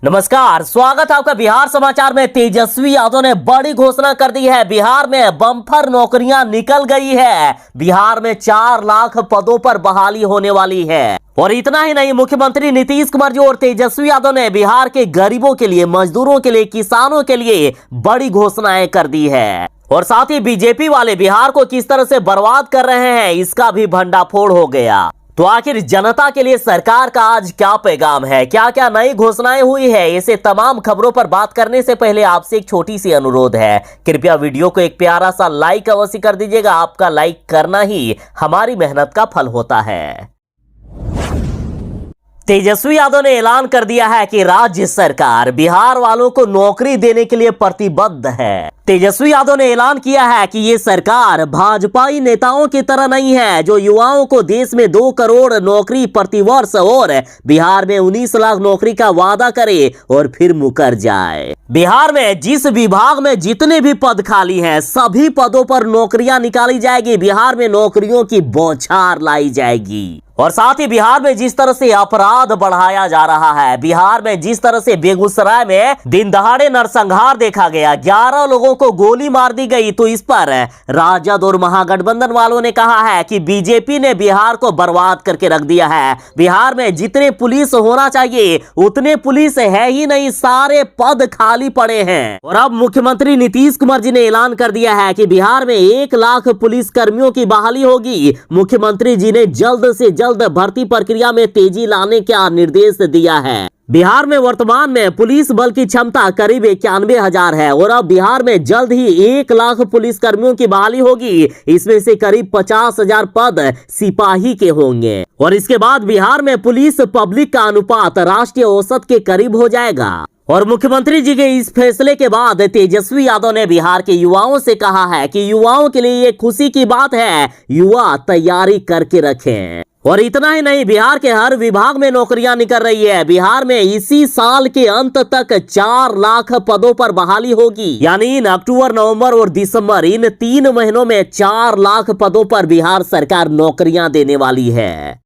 नमस्कार, स्वागत है आपका बिहार समाचार में। तेजस्वी यादव ने बड़ी घोषणा कर दी है। बिहार में बम्पर नौकरियां निकल गई है। बिहार में 4 लाख पदों पर बहाली होने वाली है। और इतना ही नहीं, मुख्यमंत्री नीतीश कुमार जी और तेजस्वी यादव ने बिहार के गरीबों के लिए, मजदूरों के लिए, किसानों के लिए बड़ी घोषणाएं कर दी है। और साथ ही बीजेपी वाले बिहार को किस तरह से बर्बाद कर रहे हैं, इसका भी भंडाफोड़ हो गया। तो आखिर जनता के लिए सरकार का आज क्या पैगाम है, क्या क्या नई घोषणाएं हुई है, ऐसे तमाम खबरों पर बात करने से पहले आपसे एक छोटी सी अनुरोध है। कृपया वीडियो को एक प्यारा सा लाइक अवश्य कर दीजिएगा। आपका लाइक करना ही हमारी मेहनत का फल होता है। तेजस्वी यादव ने ऐलान कर दिया है कि राज्य सरकार बिहार वालों को नौकरी देने के लिए प्रतिबद्ध है। तेजस्वी यादव ने ऐलान किया है कि ये सरकार भाजपाई नेताओं की तरह नहीं है, जो युवाओं को देश में 2 करोड़ नौकरी प्रतिवर्ष और बिहार में 19 लाख नौकरी का वादा करे और फिर मुकर जाए। बिहार में जिस विभाग में जितने भी पद खाली हैं, सभी पदों पर नौकरियां निकाली जाएगी। बिहार में नौकरियों की बौछार लाई जाएगी। और साथ ही बिहार में जिस तरह से अपराध बढ़ाया जा रहा है, बिहार में जिस तरह से बेगूसराय में दिन दहाड़े नरसंहार देखा गया, 11 लोगों को गोली मार दी गई, तो इस पर राजद और महागठबंधन वालों ने कहा है कि बीजेपी ने बिहार को बर्बाद करके रख दिया है। बिहार में जितने पुलिस होना चाहिए उतने पुलिस है ही नहीं, सारे पद खाली पड़े हैं। और अब मुख्यमंत्री नीतीश कुमार जी ने ऐलान कर दिया है कि बिहार में 1 लाख पुलिस कर्मियों की बहाली होगी। मुख्यमंत्री जी ने जल्द से जल्द भर्ती प्रक्रिया में तेजी लाने का निर्देश दिया है। बिहार में वर्तमान में पुलिस बल की क्षमता करीब 91,000 है और अब बिहार में जल्द ही 1 लाख पुलिस कर्मियों की बहाली होगी। इसमें से करीब 50,000 पद सिपाही के होंगे और इसके बाद बिहार में पुलिस पब्लिक का अनुपात राष्ट्रीय औसत के करीब हो जाएगा। और मुख्यमंत्री जी के इस फैसले के बाद तेजस्वी यादव ने बिहार के युवाओं से कहा है कि युवाओं के लिए ये खुशी की बात है, युवा तैयारी करके रखें। और इतना ही नहीं, बिहार के हर विभाग में नौकरियां निकल रही है। बिहार में इसी साल के अंत तक 4 लाख पदों पर बहाली होगी। यानी इन अक्टूबर, नवंबर और दिसंबर, इन 3 महीनों में 4 लाख पदों पर बिहार सरकार नौकरियां देने वाली है।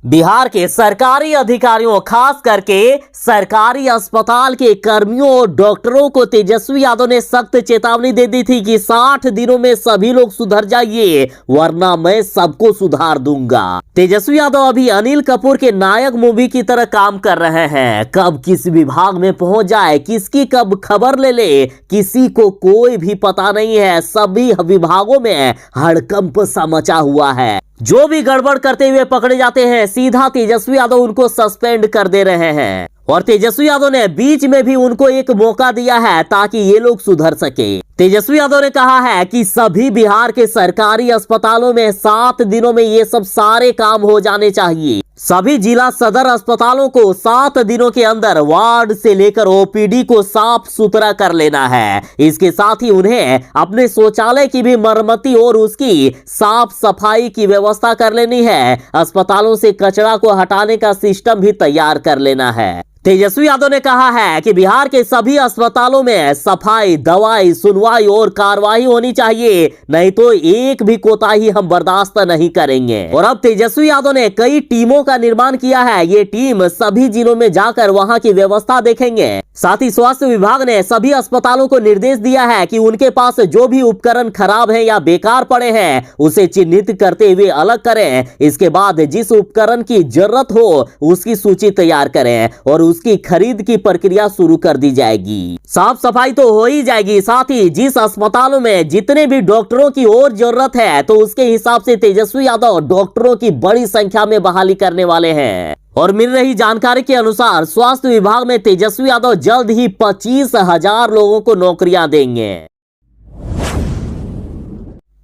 बिहार के सरकारी अधिकारियों, खास करके सरकारी अस्पताल के कर्मियों और डॉक्टरों को तेजस्वी यादव ने सख्त चेतावनी दे दी थी कि 60 दिनों में सभी लोग सुधर जाइए, वरना मैं सबको सुधार दूंगा। तेजस्वी यादव अभी अनिल कपूर के नायक मूवी की तरह काम कर रहे हैं। कब किस विभाग में पहुंच जाए, किसकी कब खबर ले ले, किसी को कोई भी पता नहीं है। सभी विभागों में हड़कंप सा मचा हुआ है। जो भी गड़बड़ करते हुए पकड़े जाते हैं, सीधा तेजस्वी यादव उनको सस्पेंड कर दे रहे हैं। और तेजस्वी यादव ने बीच में भी उनको एक मौका दिया है ताकि ये लोग सुधर सके। तेजस्वी यादव ने कहा है कि सभी बिहार के सरकारी अस्पतालों में 7 दिनों में ये सब सारे काम हो जाने चाहिए। सभी जिला सदर अस्पतालों को 7 दिनों के अंदर वार्ड से लेकर ओपीडी को साफ सुथरा कर लेना है। इसके साथ ही उन्हें अपने शौचालय की भी मरम्मती और उसकी साफ सफाई की व्यवस्था कर लेनी है। अस्पतालों से कचरा को हटाने का सिस्टम भी तैयार कर लेना है। तेजस्वी यादव ने कहा है कि बिहार के सभी अस्पतालों में सफाई, दवाई, सुनवाई और कार्रवाई होनी चाहिए, नहीं तो एक भी कोताही हम बर्दाश्त नहीं करेंगे। और अब तेजस्वी यादव ने कई टीमों का निर्माण किया है। ये टीम सभी जिलों में जाकर वहां की व्यवस्था देखेंगे। साथ ही स्वास्थ्य विभाग ने सभी अस्पतालों को निर्देश दिया है कि उनके पास जो भी उपकरण खराब है या बेकार पड़े हैं, उसे चिन्हित करते हुए अलग करें। इसके बाद जिस उपकरण की जरूरत हो उसकी सूची तैयार करें और उसकी खरीद की प्रक्रिया शुरू कर दी जाएगी। साफ सफाई तो हो ही जाएगी, साथ ही जिस अस्पतालों में जितने भी डॉक्टरों की और जरूरत है, तो उसके हिसाब से तेजस्वी यादव डॉक्टरों की बड़ी संख्या में बहाली करने वाले हैं। और मिल रही जानकारी के अनुसार स्वास्थ्य विभाग में तेजस्वी यादव जल्द ही 25,000 लोगों को नौकरियां देंगे।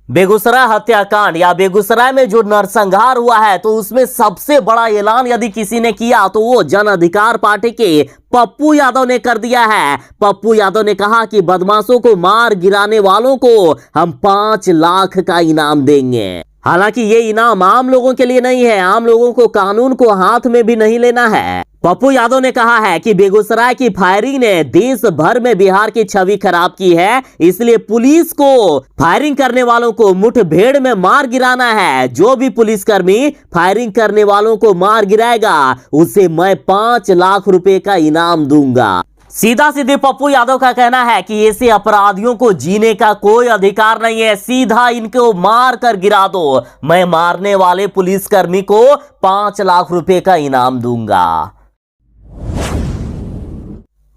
बेगूसराय हत्याकांड या बेगूसराय में जो नरसंहार हुआ है, तो उसमें सबसे बड़ा ऐलान यदि किसी ने किया तो वो जन अधिकार पार्टी के पप्पू यादव ने कर दिया है। पप्पू यादव ने कहा कि बदमाशों को मार गिराने वालों को हम 5 लाख का इनाम देंगे। हालांकि ये इनाम आम लोगों के लिए नहीं है, आम लोगों को कानून को हाथ में भी नहीं लेना है। पप्पू यादव ने कहा है कि बेगूसराय की फायरिंग ने देश भर में बिहार की छवि खराब की है, इसलिए पुलिस को फायरिंग करने वालों को मुठभेड़ में मार गिराना है। जो भी पुलिसकर्मी फायरिंग करने वालों को मार गिराएगा उसे मैं 5 लाख रुपए का इनाम दूंगा। सीधा सीधे पप्पू यादव का कहना है कि ऐसे अपराधियों को जीने का कोई अधिकार नहीं है, सीधा इनको मार कर गिरा दो। मैं मारने वाले पुलिसकर्मी को 5 लाख रुपए का इनाम दूंगा।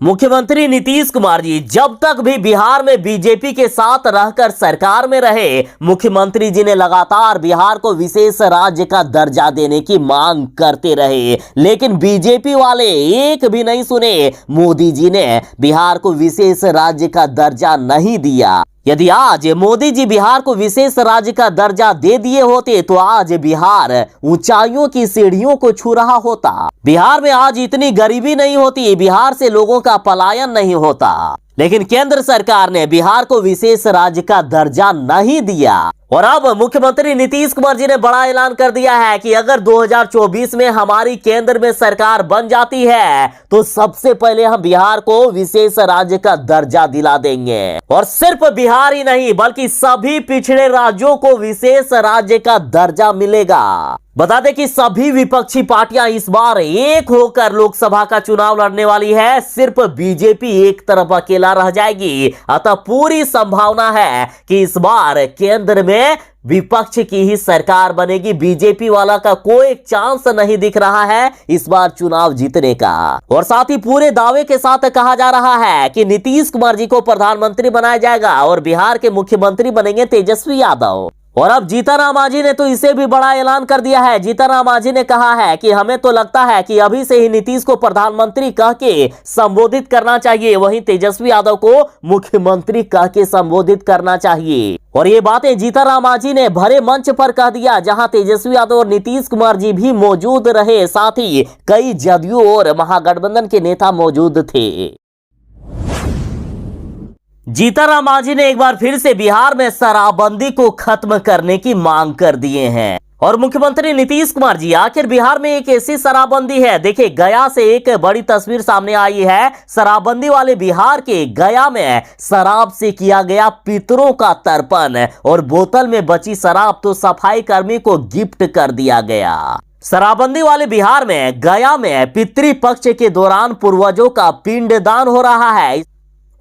मुख्यमंत्री नीतीश कुमार जी जब तक भी बिहार में बीजेपी के साथ रहकर सरकार में रहे, मुख्यमंत्री जी ने लगातार बिहार को विशेष राज्य का दर्जा देने की मांग करते रहे, लेकिन बीजेपी वाले एक भी नहीं सुने। मोदी जी ने बिहार को विशेष राज्य का दर्जा नहीं दिया। यदि आज मोदी जी बिहार को विशेष राज्य का दर्जा दे दिए होते तो आज बिहार ऊंचाइयों की सीढ़ियों को छू रहा होता। बिहार में आज इतनी गरीबी नहीं होती, बिहार से लोगों का पलायन नहीं होता। लेकिन केंद्र सरकार ने बिहार को विशेष राज्य का दर्जा नहीं दिया। और अब मुख्यमंत्री नीतीश कुमार जी ने बड़ा ऐलान कर दिया है कि अगर 2024 में हमारी केंद्र में सरकार बन जाती है तो सबसे पहले हम बिहार को विशेष राज्य का दर्जा दिला देंगे। और सिर्फ बिहार ही नहीं बल्कि सभी पिछड़े राज्यों को विशेष राज्य का दर्जा मिलेगा। बता दें कि सभी विपक्षी पार्टियां इस बार एक होकर लोकसभा का चुनाव लड़ने वाली है, सिर्फ बीजेपी एक तरफ अकेला रह जाएगी। अतः पूरी संभावना है कि इस बार केंद्र में विपक्ष की ही सरकार बनेगी। बीजेपी वाला का कोई चांस नहीं दिख रहा है इस बार चुनाव जीतने का। और साथ ही पूरे दावे के साथ कहा जा रहा है कि नीतीश कुमार जी को प्रधानमंत्री बनाया जाएगा और बिहार के मुख्यमंत्री बनेंगे तेजस्वी यादव। और अब जीतन मांझी ने तो इसे भी बड़ा ऐलान कर दिया है। जीतन मांझी ने कहा है कि हमें तो लगता है कि अभी से ही नीतीश को प्रधानमंत्री कह के संबोधित करना चाहिए, वहीं तेजस्वी यादव को मुख्यमंत्री कह के संबोधित करना चाहिए। और ये बातें जीतन मांझी ने भरे मंच पर कह दिया, जहां तेजस्वी यादव और नीतीश कुमार जी भी मौजूद रहे, साथ ही कई जदयू और महागठबंधन के नेता मौजूद थे। जीतन मांझी ने एक बार फिर से बिहार में शराबबंदी को खत्म करने की मांग कर दिए हैं। और मुख्यमंत्री नीतीश कुमार जी आखिर बिहार में एक ऐसी शराबबंदी है। देखिए गया से एक बड़ी तस्वीर सामने आई है। शराबबंदी वाले बिहार के गया में शराब से किया गया पितरों का तर्पण और बोतल में बची शराब तो सफाई कर्मी को गिफ्ट कर दिया गया। शराबबंदी वाले बिहार में गया में पितृपक्ष के दौरान पूर्वजों का पिंडदान हो रहा है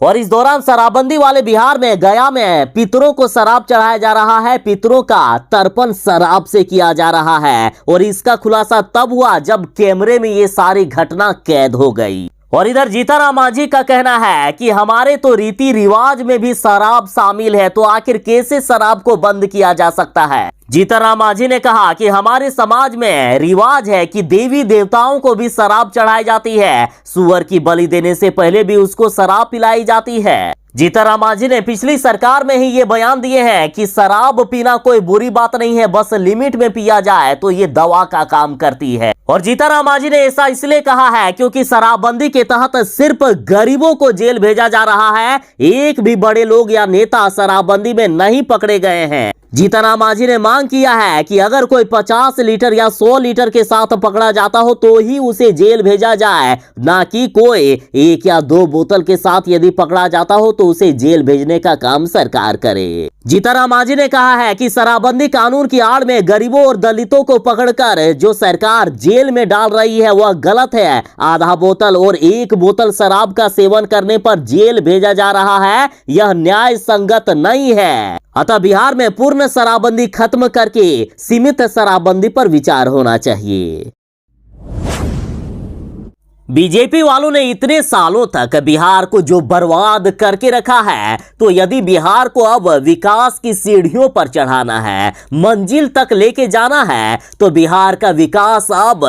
और इस दौरान शराबबंदी वाले बिहार में गया में पितरों को शराब चढ़ाया जा रहा है। पितरों का तर्पण शराब से किया जा रहा है और इसका खुलासा तब हुआ जब कैमरे में ये सारी घटना कैद हो गई। और इधर जीतन मांझी का कहना है कि हमारे तो रीति रिवाज में भी शराब शामिल है, तो आखिर कैसे शराब को बंद किया जा सकता है। जीतन मांझी ने कहा कि हमारे समाज में रिवाज है कि देवी देवताओं को भी शराब चढ़ाई जाती है, सुअर की बलि देने से पहले भी उसको शराब पिलाई जाती है। जीतन मांझी ने पिछली सरकार में ही ये बयान दिए हैं कि शराब पीना कोई बुरी बात नहीं है, बस लिमिट में पिया जाए तो ये दवा का काम करती है। और जीतन मांझी ने ऐसा इसलिए कहा है क्योंकि शराबबंदी के तहत सिर्फ गरीबों को जेल भेजा जा रहा है, एक भी बड़े लोग या नेता शराबबंदी में नहीं पकड़े गए हैं। जीतन मांझी ने मांग किया है कि अगर कोई 50 लीटर या 100 लीटर के साथ पकड़ा जाता हो तो ही उसे जेल भेजा जाए, ना कि कोई 1 या 2 बोतल के साथ यदि पकड़ा जाता हो तो उसे जेल भेजने का काम सरकार करे। जीतन मांझी ने कहा है कि शराबबंदी कानून की आड़ में गरीबों और दलितों को पकड़कर जो सरकार जेल में डाल रही है वह गलत है। आधा बोतल और 1 बोतल शराब का सेवन करने पर जेल भेजा जा रहा है, यह न्याय संगत नहीं है। अतः बिहार में पूर्ण शराबबंदी खत्म करके सीमित शराबबंदी पर विचार होना चाहिए। बीजेपी वालों ने इतने सालों तक बिहार को जो बर्बाद करके रखा है, तो यदि बिहार को अब विकास की सीढ़ियों पर चढ़ाना है, मंजिल तक लेके जाना है, तो बिहार का विकास अब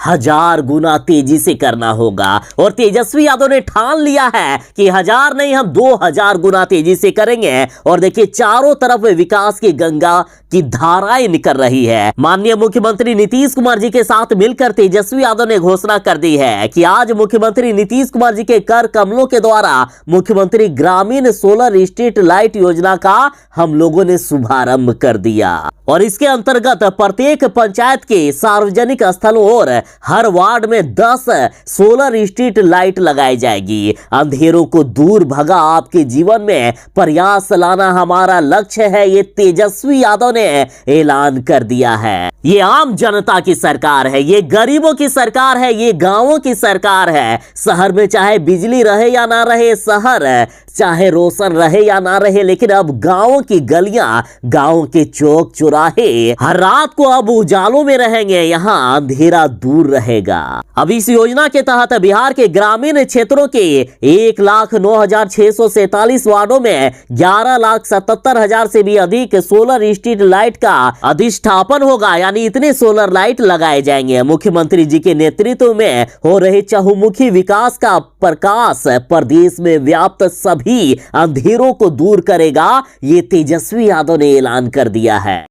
1000 गुना तेजी से करना होगा। और तेजस्वी यादव ने ठान लिया है कि 1000 नहीं हम 2000 गुना तेजी से करेंगे। और देखिए चारों तरफ विकास की गंगा की धाराएं निकल रही है। माननीय मुख्यमंत्री नीतीश कुमार जी के साथ मिलकर तेजस्वी यादव ने घोषणा कर दी है कि कि आज मुख्यमंत्री नीतीश कुमार जी के कर कमलों के द्वारा मुख्यमंत्री ग्रामीण सोलर स्ट्रीट लाइट योजना का हम लोगों ने शुभारंभ कर दिया और इसके अंतर्गत प्रत्येक पंचायत के सार्वजनिक स्थलों और हर वार्ड में 10 सोलर स्ट्रीट लाइट लगाई जाएगी। अंधेरों को दूर भगा आपके जीवन में प्रयास लाना हमारा लक्ष्य है, ये तेजस्वी यादव ने ऐलान कर दिया है। ये आम जनता की सरकार है, ये गरीबों की सरकार है, ये गांवों की सरकार है। शहर में चाहे बिजली रहे या ना रहे, शहर चाहे रोशन रहे या ना रहे, लेकिन अब गांवों की गलियां, गांवों के चौक चौराहे हर रात को अब उजालों में रहेंगे, यहाँ अंधेरा दूर रहेगा। अब इस योजना के तहत बिहार के ग्रामीण क्षेत्रों के 1,09,647 वार्डों में 11,77,000 से भी अधिक सोलर स्ट्रीट लाइट का अधिष्ठापन होगा, यानी इतने सोलर लाइट लगाए जाएंगे। मुख्यमंत्री जी के नेतृत्व में हो रहे चहुमुखी विकास का प्रकाश प्रदेश में व्याप्त सभी अंधेरों को दूर करेगा, ये तेजस्वी यादव ने ऐलान कर दिया है।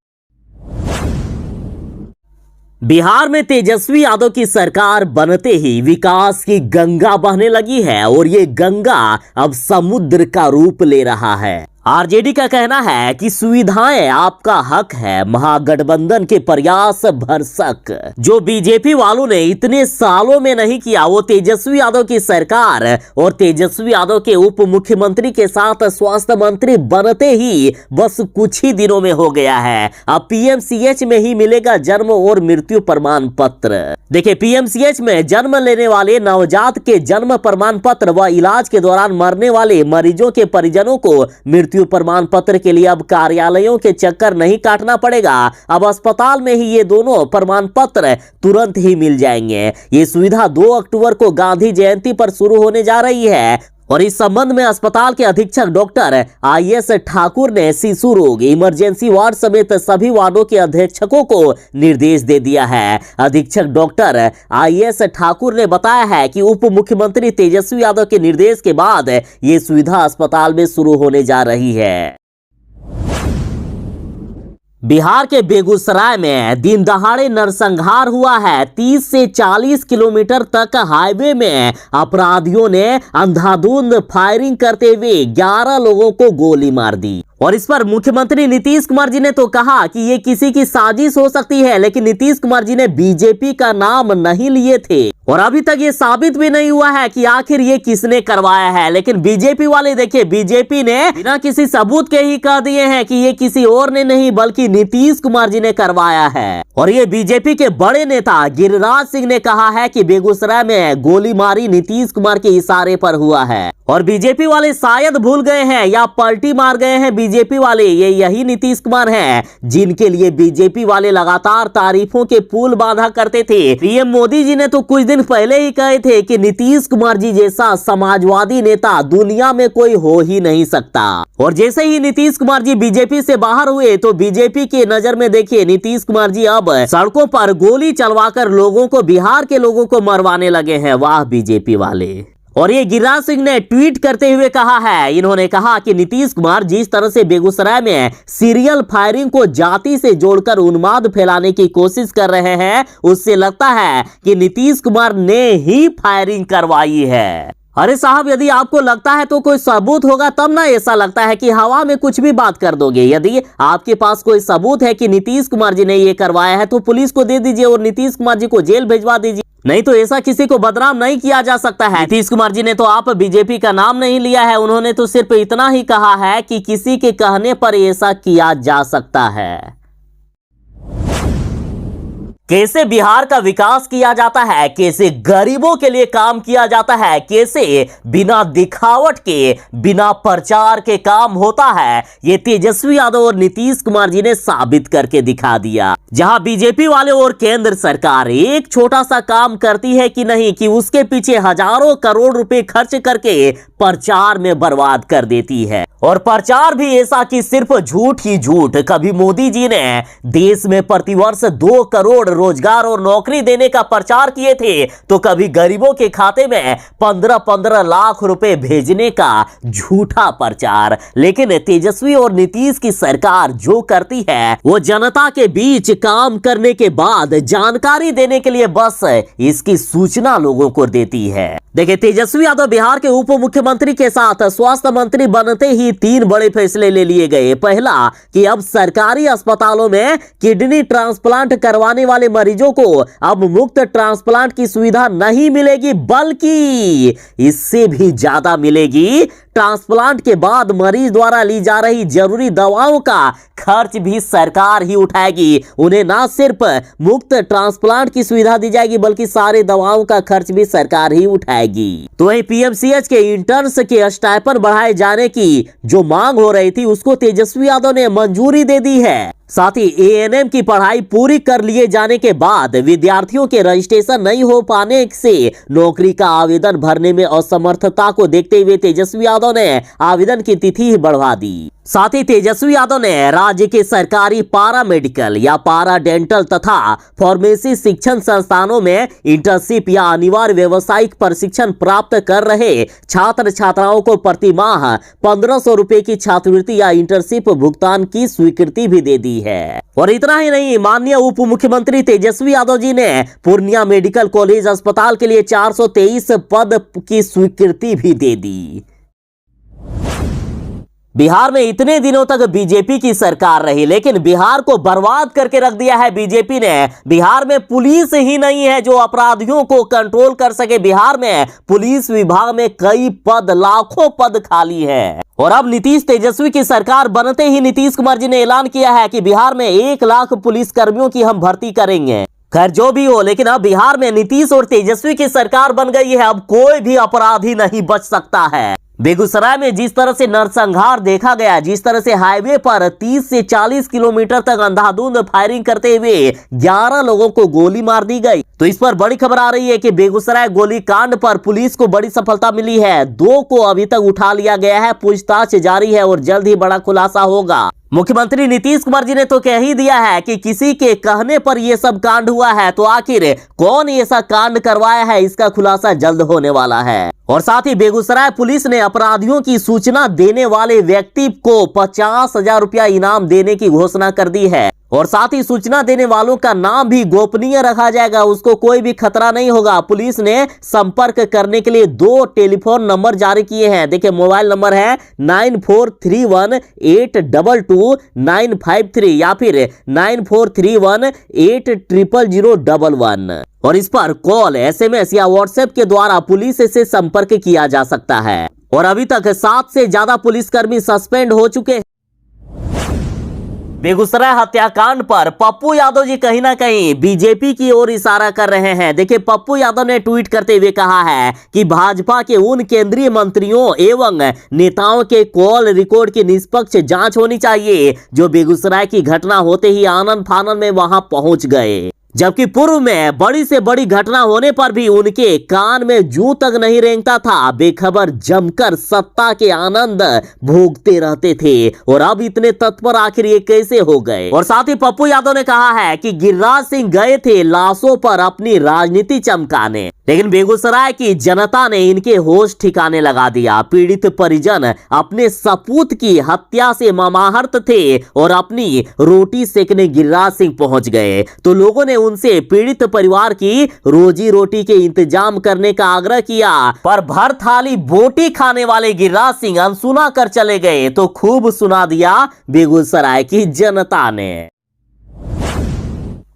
बिहार में तेजस्वी यादव की सरकार बनते ही विकास की गंगा बहने लगी है और ये गंगा अब समुद्र का रूप ले रहा है। आरजेडी का कहना है कि सुविधाएं आपका हक है, महागठबंधन के प्रयास भरसक। जो बीजेपी वालों ने इतने सालों में नहीं किया, वो तेजस्वी यादव की सरकार और तेजस्वी यादव के उप मुख्यमंत्री के साथ स्वास्थ्य मंत्री बनते ही बस कुछ ही दिनों में हो गया है। अब पीएमसीएच में ही मिलेगा जन्म और मृत्यु प्रमाण पत्र। देखिए, पीएमसीएच में जन्म लेने वाले नवजात के जन्म प्रमाण पत्र व इलाज के दौरान मरने वाले मरीजों के परिजनों को मृत्यु प्रमाण पत्र के लिए अब कार्यालयों के चक्कर नहीं काटना पड़ेगा। अब अस्पताल में ही ये दोनों प्रमाण पत्र तुरंत ही मिल जाएंगे। ये सुविधा 2 अक्टूबर को गांधी जयंती पर शुरू होने जा रही है और इस संबंध में अस्पताल के अधीक्षक डॉक्टर IS ठाकुर ने शिशु रोग इमरजेंसी वार्ड समेत सभी वार्डों के अधीक्षकों को निर्देश दे दिया है। अधीक्षक डॉक्टर IS ठाकुर ने बताया है कि उप मुख्यमंत्री तेजस्वी यादव के निर्देश के बाद ये सुविधा अस्पताल में शुरू होने जा रही है। बिहार के बेगूसराय में दिन दहाड़े नरसंहार हुआ है। 30 से 40 किलोमीटर तक हाईवे में अपराधियों ने अंधाधुंध फायरिंग करते हुए 11 लोगों को गोली मार दी और इस पर मुख्यमंत्री नीतीश कुमार जी ने तो कहा कि ये किसी की साजिश हो सकती है, लेकिन नीतीश कुमार जी ने बीजेपी का नाम नहीं लिए थे और अभी तक ये साबित भी नहीं हुआ है कि आखिर ये किसने करवाया है। लेकिन बीजेपी वाले देखिए, बीजेपी ने बिना किसी सबूत के ही कह दिए हैं कि ये किसी और ने नहीं बल्कि नीतीश कुमार जी ने करवाया है। और ये बीजेपी के बड़े नेता गिरिराज सिंह ने कहा है कि बेगूसराय में गोलीमारी नीतीश कुमार के इशारे पर हुआ है और बीजेपी वाले शायद भूल गए हैं या पलटी मार गए हैं। बीजेपी वाले ये यही नीतीश कुमार हैं जिनके लिए बीजेपी वाले लगातार तारीफों के पुल बांधा करते थे। पीएम मोदी जी ने तो कुछ दिन पहले ही कहे थे कि नीतीश कुमार जी जैसा समाजवादी नेता दुनिया में कोई हो ही नहीं सकता। और जैसे ही नीतीश कुमार जी बीजेपी से बाहर हुए तो बीजेपी के नजर में देखिए नीतीश कुमार जी अब सड़कों पर गोली चलवाकर लोगों को, बिहार के लोगों को मरवाने लगे हैं। वाह बीजेपी वाले। और ये गिरिराज सिंह ने ट्वीट करते हुए कहा है, इन्होंने कहा कि नीतीश कुमार जिस तरह से बेगूसराय में सीरियल फायरिंग को जाति से जोड़कर उन्माद फैलाने की कोशिश कर रहे हैं, उससे लगता है कि नीतीश कुमार ने ही फायरिंग करवाई है। अरे साहब, यदि आपको लगता है तो कोई सबूत होगा तब ना ऐसा लगता है कि हवा में कुछ भी बात कर दोगे। यदि आपके पास कोई सबूत है कि नीतीश कुमार जी ने ये करवाया है तो पुलिस को दे दीजिए और नीतीश कुमार जी को जेल भेजवा दीजिए, नहीं तो ऐसा किसी को बदनाम नहीं किया जा सकता है। नीतीश कुमार जी ने तो आप बीजेपी का नाम नहीं लिया है, उन्होंने तो सिर्फ इतना ही कहा है कि किसी के कहने पर ऐसा किया जा सकता है। कैसे बिहार का विकास किया जाता है, कैसे गरीबों के लिए काम किया जाता है, कैसे बिना दिखावट के, बिना प्रचार के काम होता है, ये तेजस्वी यादव और नीतीश कुमार जी ने साबित करके दिखा दिया। जहां बीजेपी वाले और केंद्र सरकार एक छोटा सा काम करती है कि नहीं कि उसके पीछे हजारों करोड़ रुपए खर्च करके प्रचार में बर्बाद कर देती है। और प्रचार भी ऐसा कि सिर्फ झूठ ही झूठ। कभी मोदी जी ने देश में प्रतिवर्ष 2 करोड़ रोजगार और नौकरी देने का प्रचार किए थे तो कभी गरीबों के खाते में 15-15 लाख रुपए भेजने का झूठा प्रचार। लेकिन तेजस्वी और नीतीश की सरकार जो करती है वो जनता के बीच काम करने के बाद जानकारी देने के लिए बस इसकी सूचना लोगों को देती है। देखिए, तेजस्वी यादव बिहार के उप मुख्यमंत्री के साथ स्वास्थ्य मंत्री बनते ही 3 बड़े फैसले ले लिए गए। पहला कि अब सरकारी अस्पतालों में किडनी ट्रांसप्लांट करवाने वाले मरीजों को अब मुफ्त ट्रांसप्लांट की सुविधा नहीं मिलेगी, बल्कि इससे भी ज्यादा मिलेगी। ट्रांसप्लांट के बाद मरीज द्वारा ली जा रही जरूरी दवाओं का खर्च भी सरकार ही उठाएगी। उन्हें ना सिर्फ मुफ्त ट्रांसप्लांट की सुविधा दी जाएगी बल्कि सारे दवाओं का खर्च भी सरकार ही उठाएगी। तो वहीं पीएमसीएच के इंटर्न्स के स्टाइपेंड बढ़ाए जाने की जो मांग हो रही थी उसको तेजस्वी यादव ने मंजूरी दे दी है। साथ ही एएनएम की पढ़ाई पूरी कर लिए जाने के बाद विद्यार्थियों के रजिस्ट्रेशन नहीं हो पाने से नौकरी का आवेदन भरने में असमर्थता को देखते हुए तेजस्वी यादव ने आवेदन की तिथि बढ़ा दी। साथ ही तेजस्वी यादव ने राज्य के सरकारी पारा मेडिकल या पारा डेंटल तथा फार्मेसी शिक्षण संस्थानों में इंटर्नशिप या अनिवार्य व्यावसायिक प्रशिक्षण प्राप्त कर रहे छात्र छात्राओं को प्रति माह 1500 रुपए की छात्रवृत्ति या इंटर्नशिप भुगतान की स्वीकृति भी दे दी है। और इतना ही नहीं, माननीय उप मुख्यमंत्री तेजस्वी यादव जी ने पूर्णिया मेडिकल कॉलेज अस्पताल के लिए 423 पद की स्वीकृति भी दे दी। बिहार में इतने दिनों तक बीजेपी की सरकार रही लेकिन बिहार को बर्बाद करके रख दिया है बीजेपी ने। बिहार में पुलिस ही नहीं है जो अपराधियों को कंट्रोल कर सके। बिहार में पुलिस विभाग में कई पद, लाखों पद खाली है। और अब नीतीश तेजस्वी की सरकार बनते ही नीतीश कुमार जी ने ऐलान किया है कि बिहार में 1 लाख पुलिस कर्मियों की हम भर्ती करेंगे। खैर जो भी हो, लेकिन अब बिहार में नीतीश और तेजस्वी की सरकार बन गई है। अब कोई भी अपराधी नहीं बच सकता है। बेगूसराय में जिस तरह से नरसंहार देखा गया, जिस तरह से हाईवे पर 30 से 40 किलोमीटर तक अंधाधुंध फायरिंग करते हुए 11 लोगों को गोली मार दी गई, तो इस पर बड़ी खबर आ रही है कि बेगूसराय गोलीकांड पर पुलिस को बड़ी सफलता मिली है। 2 को अभी तक उठा लिया गया है, पूछताछ जारी है और जल्द ही बड़ा खुलासा होगा। मुख्यमंत्री नीतीश कुमार जी ने तो कह ही दिया है कि किसी के कहने पर यह सब कांड हुआ है, तो आखिर कौन ऐसा कांड करवाया है इसका खुलासा जल्द होने वाला है। और साथ ही बेगूसराय पुलिस ने अपराधियों की सूचना देने वाले व्यक्ति को 50,000 रुपया इनाम देने की घोषणा कर दी है। और साथ ही सूचना देने वालों का नाम भी गोपनीय रखा जाएगा, उसको कोई भी खतरा नहीं होगा। पुलिस ने संपर्क करने के लिए 2 टेलीफोन नंबर जारी किए हैं। देखिए, मोबाइल नंबर है 9431822953 या फिर 9431800011 और इस पर कॉल, एसएमएस या व्हाट्सएप के द्वारा पुलिस से संपर्क किया जा सकता है। और अभी तक 7 से ज्यादा पुलिसकर्मी सस्पेंड हो चुके हैं। बेगूसराय हत्याकांड पर पप्पू यादव जी कहीं ना कहीं बीजेपी की ओर इशारा कर रहे हैं। देखिए, पप्पू यादव ने ट्वीट करते हुए कहा है कि भाजपा के उन केंद्रीय मंत्रियों एवं नेताओं के कॉल रिकॉर्ड की निष्पक्ष जांच होनी चाहिए जो बेगूसराय की घटना होते ही आनन फानन में वहां पहुंच गए, जबकि पूर्व में बड़ी से बड़ी घटना होने पर भी उनके कान में जूं तक नहीं रेंगता था। बेखबर जमकर सत्ता के आनंद भोगते रहते थे और अब इतने तत्पर आखिर ये कैसे हो गए। और साथ ही पप्पू यादव ने कहा है कि गिरिराज सिंह गए थे लाशों पर अपनी राजनीति चमकाने, लेकिन बेगूसराय की जनता ने इनके होश ठिकाने लगा दिया। पीड़ित परिजन अपने सपूत की हत्या से ममाहत थे और अपनी रोटी सेकने गिरिराज सिंह पहुंच गए, तो लोगों ने उनसे पीड़ित परिवार की रोजी रोटी के इंतजाम करने का आग्रह किया, पर भर थाली बोटी खाने वाले गिरिराज सिंह अनसुना कर चले गए। तो खूब सुना दिया बेगूसराय की जनता ने।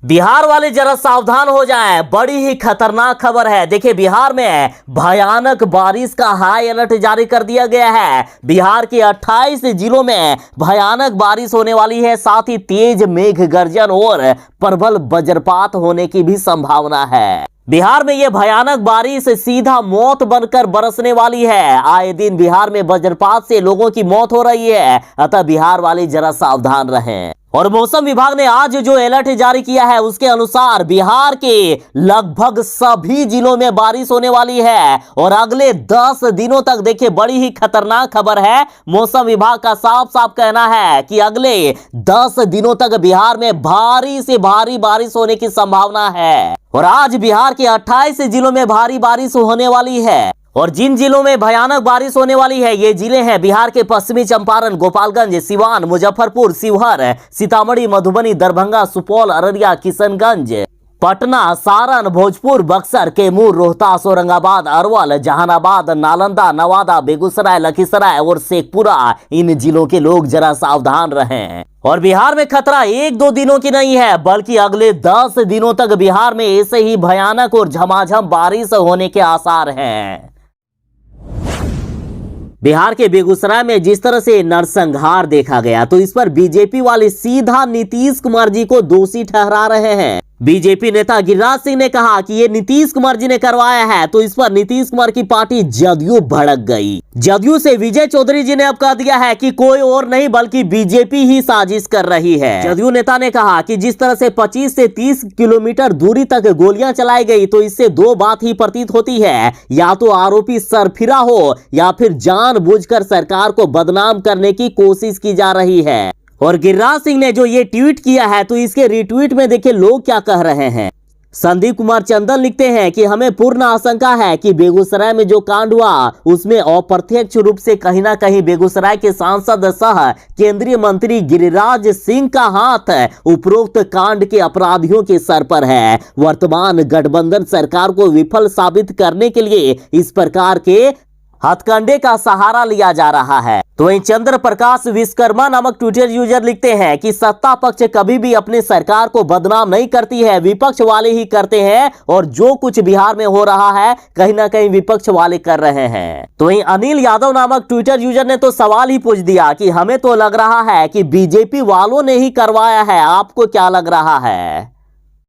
बिहार वाले जरा सावधान हो जाएं, बड़ी ही खतरनाक खबर है। देखिए, बिहार में भयानक बारिश का हाई अलर्ट जारी कर दिया गया है। बिहार के 28 जिलों में भयानक बारिश होने वाली है, साथ ही तेज मेघ गर्जन और प्रबल वज्रपात होने की भी संभावना है। बिहार में यह भयानक बारिश सीधा मौत बनकर बरसने वाली है। आए दिन बिहार में वज्रपात से लोगों की मौत हो रही है, अतः बिहार वाले जरा सावधान रहें। और मौसम विभाग ने आज जो अलर्ट जारी किया है उसके अनुसार बिहार के लगभग सभी जिलों में बारिश होने वाली है और अगले 10 दिनों तक। देखिए, बड़ी ही खतरनाक खबर है। मौसम विभाग का साफ साफ कहना है कि अगले 10 दिनों तक बिहार में भारी से भारी बारिश होने की संभावना है। और आज बिहार के 28 जिलों में भारी बारिश होने वाली है। और जिन जिलों में भयानक बारिश होने वाली है ये जिले हैं बिहार के पश्चिमी चंपारण, गोपालगंज, सिवान, मुजफ्फरपुर, शिवहर, सीतामढ़ी, मधुबनी, दरभंगा, सुपौल, अररिया, किशनगंज, पटना, सारण, भोजपुर, बक्सर, कैमूर, रोहतास, औरंगाबाद, अरवल, जहानाबाद, नालंदा, नवादा, बेगूसराय, लखीसराय और शेखपुरा। इन जिलों के लोग जरा सावधान रहें। और बिहार में खतरा 1-2 दिनों की नहीं है बल्कि अगले 10 दिनों तक बिहार में ऐसे ही भयानक और झमाझम बारिश होने के आसार हैं। बिहार के बेगूसराय में जिस तरह से नरसंहार देखा गया तो इस पर बीजेपी वाले सीधा नीतीश कुमार जी को दोषी ठहरा रहे हैं। बीजेपी नेता गिरिराज सिंह ने कहा कि ये नीतीश कुमार जी ने करवाया है तो इस पर नीतीश कुमार की पार्टी जदयू भड़क गई। जदयू से विजय चौधरी जी ने अब कह दिया है कि कोई और नहीं बल्कि बीजेपी ही साजिश कर रही है। जदयू नेता ने कहा कि जिस तरह से 25 से 30 किलोमीटर दूरी तक गोलियां चलाई गई तो इससे दो बात ही प्रतीत होती है, या तो आरोपी सरफिरा हो या फिर जानबूझकर सरकार को बदनाम करने की कोशिश की जा रही है। और गिरिराज सिंह ने जो ये ट्वीट किया है तो इसके रिट्वीट में देखिए लोग क्या कह रहे हैं। संदीप कुमार चंदन लिखते हैं कि हमें पूर्ण आशंका है कि बेगूसराय में जो कांड हुआ उसमें अप्रत्यक्ष रूप से कहीं ना कहीं बेगूसराय के सांसद सह केंद्रीय मंत्री गिरिराज सिंह का हाथ उपरोक्त कांड के अपराधियों के सर पर है। वर्तमान गठबंधन सरकार को विफल साबित करने के लिए इस प्रकार के हथकंडे का सहारा लिया जा रहा है। तो वहीं चंद्र प्रकाश विश्वकर्मा नामक ट्विटर यूजर लिखते हैं कि सत्ता पक्ष कभी भी अपने सरकार को बदनाम नहीं करती है, विपक्ष वाले ही करते हैं और जो कुछ बिहार में हो रहा है कहीं ना कहीं विपक्ष वाले कर रहे हैं। तो वहीं अनिल यादव नामक ट्विटर यूजर ने तो सवाल ही पूछ दिया कि हमें तो लग रहा है कि बीजेपी वालों ने ही करवाया है, आपको क्या लग रहा है।